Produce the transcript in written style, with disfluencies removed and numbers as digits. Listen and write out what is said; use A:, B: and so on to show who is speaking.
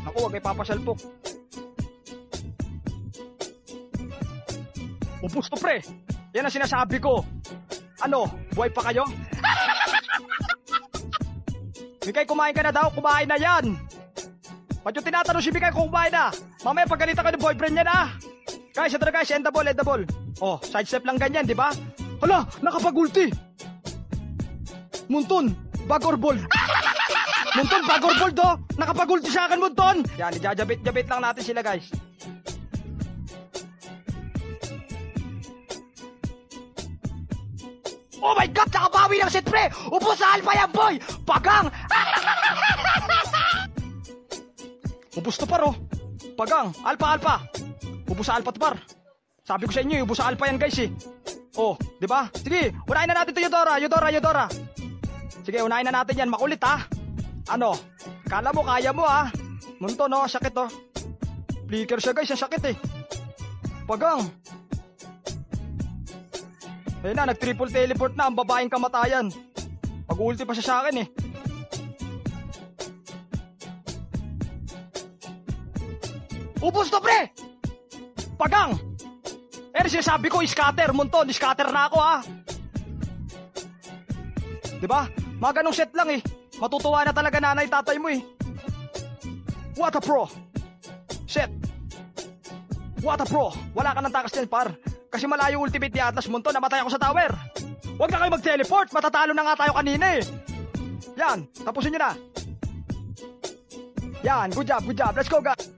A: Naku, wag may papasalpok. Ubus to, pre. Yan ang sinasabi ko. Ano, buhay pa kayo? Bigay, kumain ka na daw. Kumain na yan. Ba't yung tinatanong si Bigay kung kumain na? Mamaya pagalitan ka ng boyfriend niya na. Guys, ito na guys, end the ball. Oh, sidestep lang ganyan, di ba? Hala, nakapag-ulti. Munton, bagor ball. Munton, bagor ball do. Nakapag-ulti sa akin, Munton. Yan, ijajabit-jabit lang natin sila, guys. Oh my God, nakabawi ng set, pre. Ubus sa alpha yan, boy. Pagang. Ubus to, par, oh. Pagang, alpha. Ubus sa alpha to, par. Sabi ko sa inyo, ubus sa alpha yan, guys, eh. Oh, di ba? Sige, unahin na natin to, Eudora. Sige, unahin na natin yan. Makulit, ha? Ano? Kala mo, kaya mo, ha? Munto, no? Sakit, oh. Flicker siya, guys. Ang sakit, eh. Pagang. Ayun na, nag-triple teleport na ang babaeng kamatayan. Pag-ulti pa siya sa akin, eh. Ubus to, pre! Pagang! Sinasabi ko, scatter, Munton. Scatter na ako, ha? Diba? Mga ganong set lang, eh. Matutuwa na talaga nanay tatay mo, eh. What a pro! Set! What a pro! Wala ka ng takas din, par. Kasi malayo ultimate ni Atlas, Munton. Namatay ako sa tower. Huwag na kayo mag-teleport. Matatalo na nga tayo kanina, eh. Yan, tapusin nyo na. Yan, good job. Let's go, guys.